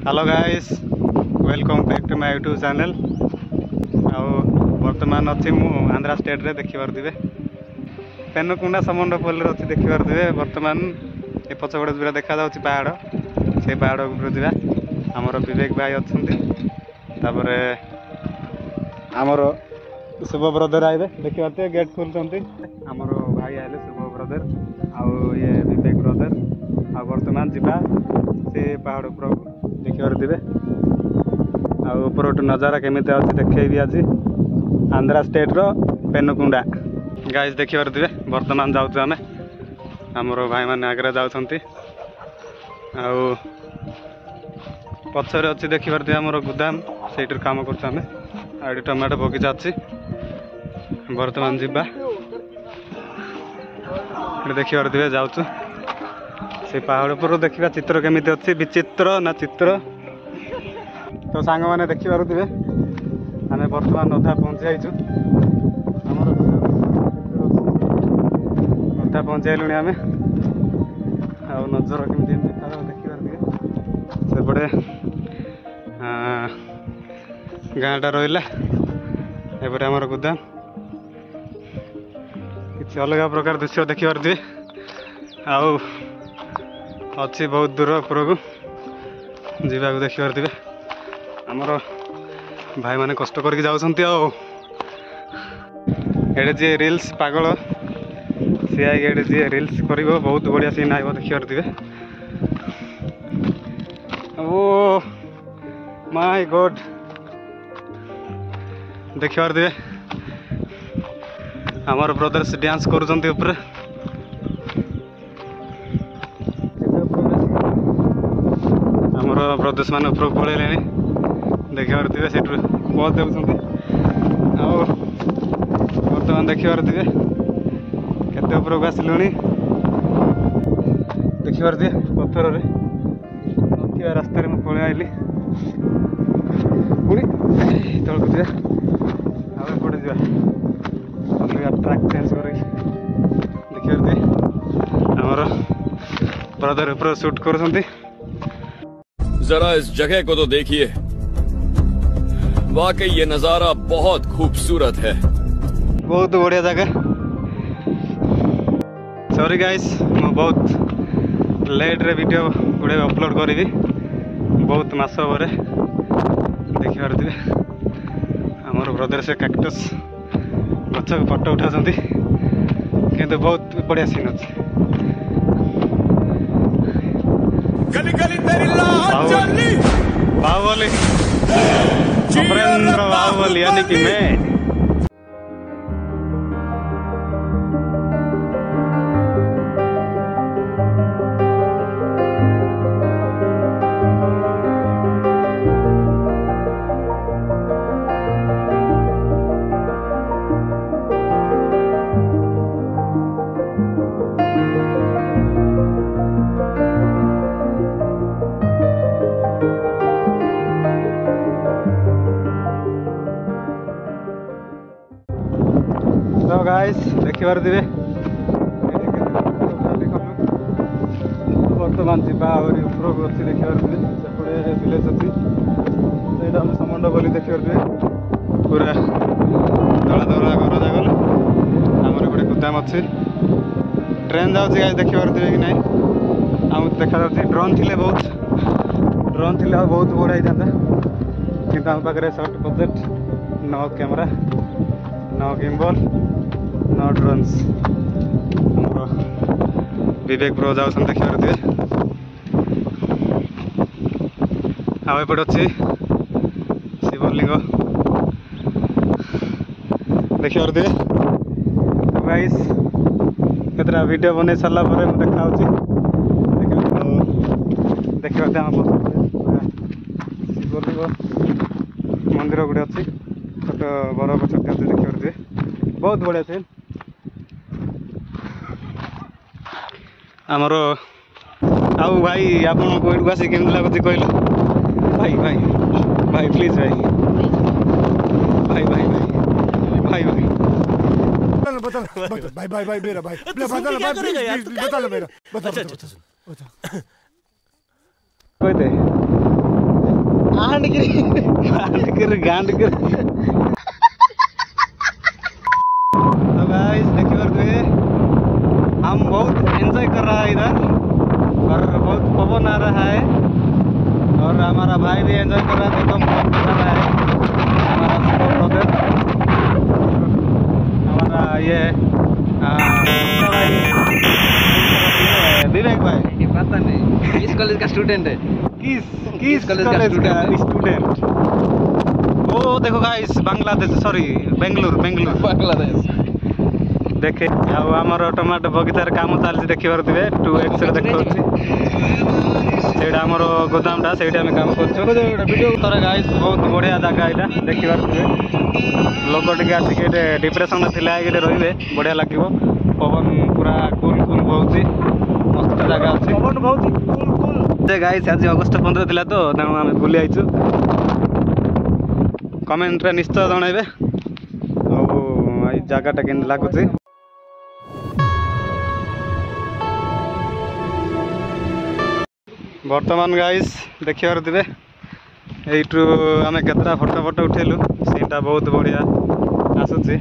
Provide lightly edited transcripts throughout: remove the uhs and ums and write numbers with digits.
Hello guys, welcome back to my YouTube channel. बर्तमान अच्छी मु आंध्रा स्टेट रे देखि पारथिबे पेनुकुंडा समुद्र पोल रे अच्छी देखि पारथिबे। बर्तमान ए पछगडे पूरा देखा जाउछि पहाड़, से पहाड़ ऊपर जिबा हमर विवेक भाई अछंती, तापरे हमर शुभ ब्रदर आइबे देखि पारथिबे। गेट खोलछंती हमर भाई आइले शुभ ब्रदर आउ ये विवेक ब्रदर। आ बर्तमान जिबा से पहाड़ ऊपर देखि पारथिबे। आ ऊपर नजारा केमिति अछि देखैबी आज आंध्रा स्टेट रो पेनुकुंडा। गाइस देखि पारथिबे वर्तमान जाउछु आमे, हमर भाई माने आगरे जाउछंती। आ पछरे अछि देखि पारथिबे हमर गोदाम, सेटर काम करछु आमे। आ एडी टमाटो बगीचा अछि। वर्तमान जिबा एडी देखि पारथिबे जाउछु से पहाड़ पर देखिबा चित्र केमिति अछि, विचित्र ना चित्र। तो सांग माने देखि पारुथिबे आमे वर्तमान अधा पहुंची आइछु। हमर अधा पहुंची आइलुनी आमे। आ नजर केमिति देखा देखि पारुथिबे सेपटे गाँटा रहिला। एपटे हमर गोदाम किछि अलग प्रकार दृश्य देखि पारुथिबे। आउ अच्छी बहुत दूर उपरकू जीवा को देखि पारुथिबे। हमर भाई माने कष्ट करके जाउछंती। एडे जे रील्स पागल से आई एडे जे रील्स करिवो बहुत बढ़िया सीन आइबो देखि पारुथिबे। ओ माय गॉड देखि पारुथिबे हमर ब्रदर्स डांस करूछंती ऊपर। हमर ब्रदर्स माने ऊपर पळेलेनी देखि पारुथिबे, सेठु पहुंच देउछंती। आ वर्तमान देखि पारुथिबे केते ऊपर आसिलुनी देखि पारुथिबे। पत्थर रे नथिया रास्ता रे म पळे आइली पुणी तळकु जिया। आ एपटे जिया अलग ट्रैक चेंज करी देखि पारुथिबे हमर ब्रदर ऊपर शूट करूछंती। जरा इस जगह को तो देखिए, वाकई ये नजारा बहुत खूबसूरत है। बहुत बढ़िया जगह। सॉरी गाइस, मैं बहुत लेट रे वीडियो गुड़े अपलोड करी बहुत मास पर देखि पारथिबे हमर ब्रदर से कैक्टस गछ फोटो उठाछंती, किंतु बहुत बढ़िया सीन अछि। गली गली तेरी लाल चली बाहुबली अमरेंद्र बाहुबली यानी कि मैं। तो गाइस देखि पारथिबे वर्तमान जीवा और ऊपर अच्छी देखि पारथिबे। सेपटे विलेज अच्छी, एटा हम समुद्र बोली देखि पारथिबे। पूरा धला धला घर जागल हमर एपटे गोदाम अच्छी। ट्रेन जाउछि गाइस देखि पारथिबे कि नहीं हम देखा जाउछि। ड्रोन थिले बहुत बड़ा जाता, किंतु हम पाखरे short budget, no camera, no gimbal, no drones. Vivek bro जाउछन देखि पारथिबे। आ एपटे अछि शिवलिंग देखि पारथिबे। गाइस केतरा वीडियो बनै सारला परे म देखाउछि देखि पारथिबे हम शिवलिंग मंदिर गुड़े अच्छी छोट बर गछ अच्छे देखि पारथिबे। बहुत बढ़िया सीन। आमर आउ भाई आपन कोइड आसी केमति लागुछि कहलो भाई भाई भाई प्लीज भाई भाई भाई भाई भाई भाई बता भाई भाई भाई मेरा भाई बता लो मेरा बता। कोई दे गांडगिरी तो गाइस देखिए हम बहुत एंजॉय कर रहा है इधर और बहुत पवन आ रहा है और हमारा भाई भी एंजॉय कर रहा है। देखो पवन कर रहा है हमारा ब्रदर हमारा ये विवेक भाई पता नहीं किस कॉलेज का स्टूडेंट है। किस कॉलेज का स्टूडेंट वो देखो गाइस बांग्लादेश सॉरी बेंगलुरु बांग्लादेश देखे आउ आमर टमाटो बगीचार काम चलती देखिबार थे 2x देखा आमर गोदामटा से काम कर गाइस बहुत बढ़िया जगह यहाँ देखिबार थे लोक टे आसिक डिप्रेशन थी रे बढ़िया लगे पवन पूरा कूल बहुत मस्त जगह अच्छे गाइस आज अगस्ट 15 थी तो तेणु आम बुली आईचु कमेंट रे निश्चय जनइबे जगहटा के लगुच बर्तमान गाइस देखिबार थे यू आम केतटा फोटो उठेलु सीनटा बहुत बढ़िया आसूची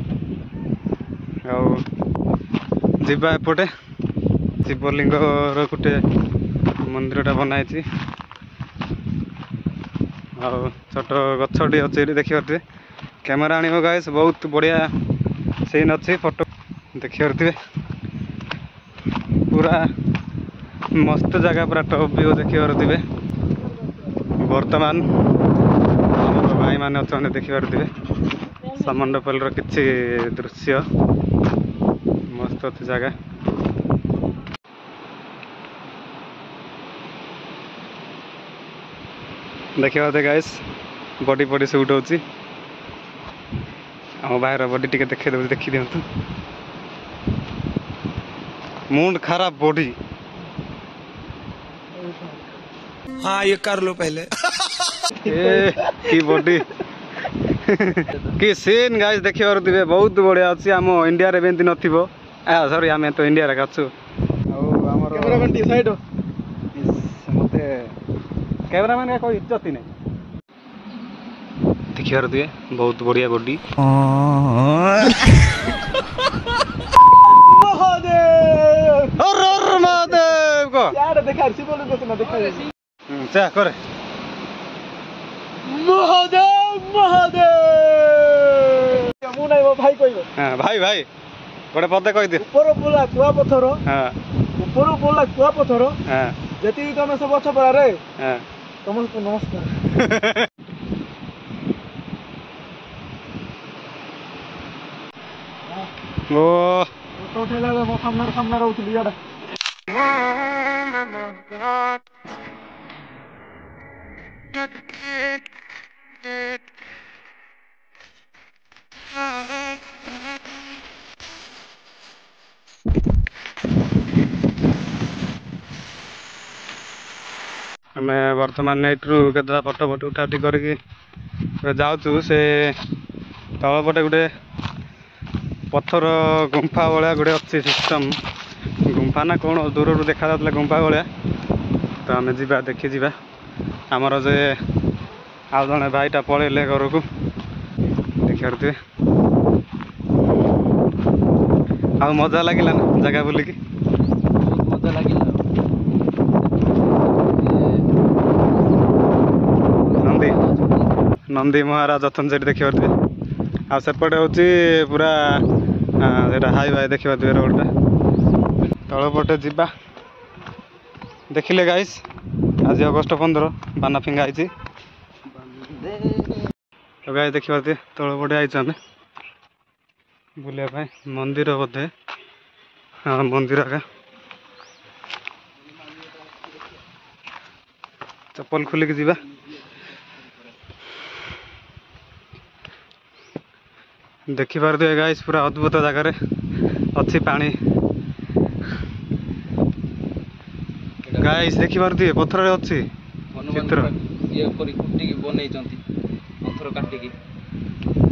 आवा एपटे शिवलिंग गोटे मंदिरटा बनाई छोट गछटी अच्छे देखिबार थे कैमेरा आनिब गाइस बहुत बढ़िया सीन अच्छी फोटो देखिबार थे पूरा मस्त जगह पूरा टॉप व्यू देखिबार थे वर्तमान भाई मैंने अच्छा देखिबार थे सामंडपल किसी दृश्य मस्त अच्छी जगह देखिए गाइस बॉडी बॉडी शूट होची आम भाईर बॉडी टिके देखे दे देखी दिंतु मुंड खराब बॉडी हाँ ये कर लो पहले की बॉडी कि सीन गाइस देखिए थे बहुत बढ़िया अच्छी आम इंडिया रे बेंती नथिबो सॉरी आम तो इंडिया रे गाछु कैमरामैन टी साइड मते कैमरामैन का कोई इज्जत ही नहीं देखिए थे बहुत बढ़िया बॉडी महादेव को देखा करे भाई कहब हाँ भाई भाई गोटे पदे कही दे ऊपर बोला कुआ पथर हाँ ऊपर बोला कुआ पथर हाँ जति तुम सब अछ पड़ा रे हाँ तुमको नमस्कार ओ तो उठेला मो सामना रहउथली याडा आम बर्तमान एट्रु केतटा फटो फटो उठा उठी करके जाऊँ से तलपटे गोटे पत्थर गुंफा भाया गोटे अच्छी सिस्टम गुंफा ना कौन दूर देखा जाता गुंफा भाया तो आम जा देखी जा आमर जे आउ जड़े भाईटा पलैले घर को देखिए आ मजा लगे ना जगह बुलिकी मजा लगे नंदी नंदी महाराज अच्छे से देखिए आ सेपटे हूँ पूरा हाईवे देखा रोडटा तलपटे जा देखिले गाइस आज अगस्ट 15 बाना फिंगा आई तो गाइस देखा तलपटे आई आम बुलाया मंदिर बोधे हाँ मंदिर का चप्पल खोलिक जा देखिपे गाइस पूरा अद्भुत जगार अच्छी पानी गाइस देखिपे पत्थर अच्छी चित्र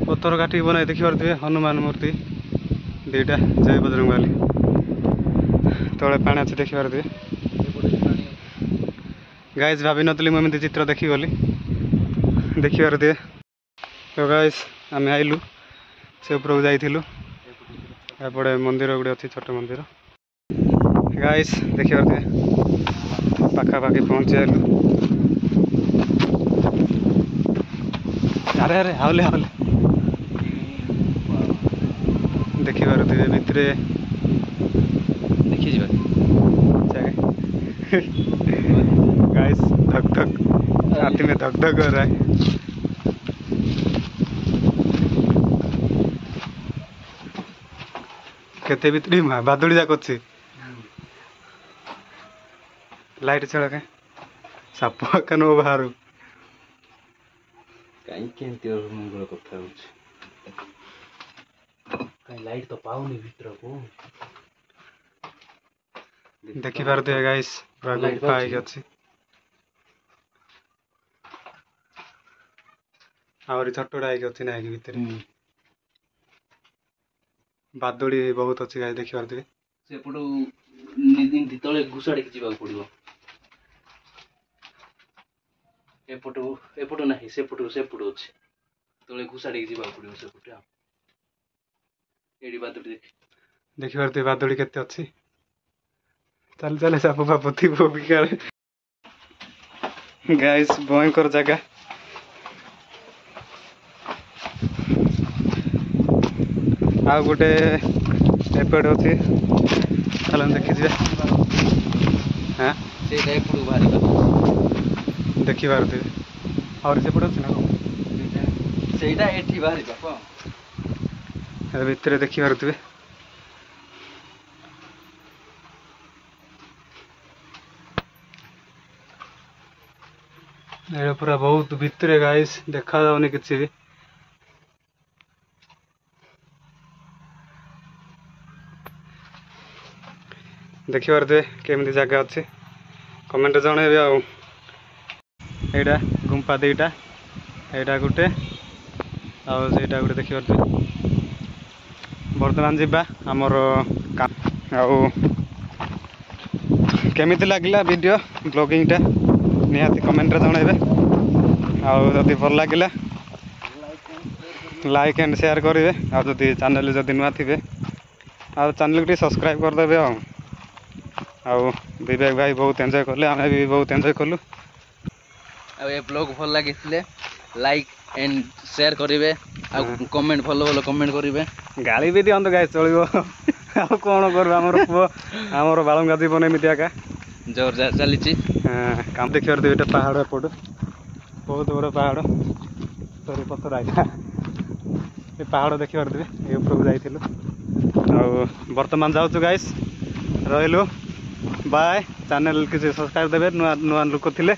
पत्थर काटिक बनाई देखिपे हनुमान मूर्ति दुईटा जय बजरंगबली तले पानी अच्छे देखिपे गाइस भाभी नी मुझे चित्र देखी गली ଦେଖିପାରୁଥିବେ। ତ ଗାଇସ୍ ଆମେ ଆଇଲୁ ସେ ଉପରକୁ ଯାଇଥିଲୁ। ଏପଟେ ମନ୍ଦିର ଗୋଟେ ଅଛି ଛୋଟ ମନ୍ଦିର। ଗାଇସ୍ ଦେଖିପାରୁଥିବେ ପାଖାପାଖି ପହଞ୍ଚିଗଲୁ। ଆରେ ଆରେ ହାଉଲେ ହାଉଲେ ଦେଖିପାରୁଥିବେ ଭିତରେ ଦେଖିଯିବା गाइस धक धक छाती में धक धक हो रहा है। केते भीतरी बादुड़ी जाक अच्छी लाइट चला के साप कान बाहर କାଇଁ କେମିତି ମଙ୍ଗଳ କଥା ହଉଛି କାଇଁ ଲାଇଟ୍ ତ ପାଉନି ଭିତରକୁ ଦେଖିପାରୁଥିବେ ଗାଇସ୍ ପୁରା ଲାଇଟ୍ ଗୁମ୍ଫା ହେଇକି ଅଛି। ଆହୁରି ଛୋଟଟା ହେଇକି ଅଛି ନା ହେଇକି ଭିତରେ ବାଦୁଡ଼ି ବହୁତ ଅଛି ଗାଇସ୍ ଦେଖିପାରୁଥିବେ। ସେପଟୁ ତଳେ ଘୁଷାଡ଼ିକି ଯିବାକୁ ପଡ଼ିବ। ଏପଟୁ ନାହିଁ ସେପଟୁ ଅଛି ତଳେ ଘୁଷାଡ଼ିକି ଯିବାକୁ ପଡ଼ିବ ସେପଟେ। ଆଉ ଏଇଠି ବାଦୁଡ଼ି ଦେଖିପାରୁଥିବେ ବାଦୁଡ଼ି କେତେ ଅଛି। ଚାଲ ଚାଲେ ସାପ ଫାପ ଥିବ ବି କାଳେ। ଗାଇସ୍ ଭୟଙ୍କର ଜାଗା। ଆଉ ଗୋଟେ ଏପଟେ ଅଛି ଚାଲ ଦେଖିଯିବା। ହଁ ସେଇଟା ଏପଟକୁ ବାହାରିବା। ଦେଖିପାରୁଥିବେ ଆହୁରି ସେପଟେ ଅଛି ନା ସେଇଟା ଏଠି ବାହାରିବା କଣ ଭିତରେ ଦେଖିପାରୁଥିବେ। ଏଇଟା ପୁରା ବହୁତ ଭିତରେ ଗାଇସ୍ ଦେଖାଯାଉନି କିଛି ବି। ଦେଖିପାରୁଥିବେ କେମିତି ଜାଗା ଅଛି କମେଣ୍ଟରେ ଜଣେଇବେ। ଆଉ ଏଇଟା ଗୁମ୍ଫା ଦୁଇଟା ଏଇଟା ଗୋଟେ ଆଉ ସେଇଟା ଗୋଟେ ଦେଖିପାରୁଥିବେ। ବର୍ତ୍ତମାନ ଯିବା ଆମର ଆଉ କେମିତି ଲାଗିଲା ଭିଡ଼ିଓ ବ୍ଲଗିଂଟା ନିହାତି କମେଣ୍ଟରେ ଜଣେଇବେ। ଆଉ ଯଦି ଭଲ ଲାଗିଲା ଲାଇକ୍ ଆଣ୍ଡ ସେୟାର କରିବେ। ଆଉ ଯଦି ଚ୍ୟାନେଲ୍ ଯଦି ନୂଆ ଥିବେ ଆଉ ଚ୍ୟାନେଲ୍କୁ ଟିକେ ସବସ୍କ୍ରାଇବ୍ କରିଦେବେ। ଆଉ ବିବେକ ଭାଇ ବହୁତ ଏନ୍ଜୟ କଲେ ଆମେ ବି ବହୁତ ଏନ୍ଜୟ କଲୁ। ଆଉ ଏ ବ୍ଲଗ୍ ଭଲ ଲାଗିଥିଲେ ଲାଇକ୍ ଆଣ୍ଡ ସେୟାର କରିବେ। ଆଉ କମେଣ୍ଟ ଭଲ କମେଣ୍ଟ କରିବେ। ଗାଳି ବି ଦିଅନ୍ତୁ ଗାଈ ଚଳିବ। ଆଉ କ'ଣ କରିବୁ ଆମର ପୁଅ ଆମର ବାଳୁଙ୍ଗା ଜୀବନ ଏମିତି ଏକା ଜୋର ଚାଲିଛି। କାମ ଦେଖିପାରୁଥିବେ ଏଇଟା ପାହାଡ଼ ଏପଟୁ ବହୁତ ବଡ଼ ପାହାଡ଼। ସରି ପଥର ଆଇଲା ଏ ପାହାଡ଼ ଦେଖିପାରୁଥିବେ ଏ ଉପରକୁ ଯାଇଥିଲୁ। ଆଉ ବର୍ତ୍ତମାନ ଯାଉଛୁ ଗାଇସ୍ ରହିଲୁ ବାଏ। ଚ୍ୟାନେଲ୍ କିଛି ସବସ୍କ୍ରାଇବ୍ ଦେବେ ନୂଆ ନୂଆ ଲୋକ ଥିଲେ।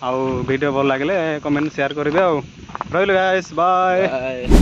ଆଉ ଭିଡ଼ିଓ ଭଲ ଲାଗିଲେ କମେଣ୍ଟ ସେୟାର କରିବେ। ଆଉ ରହିଲୁ ଗାଇସ୍ ବାଏ।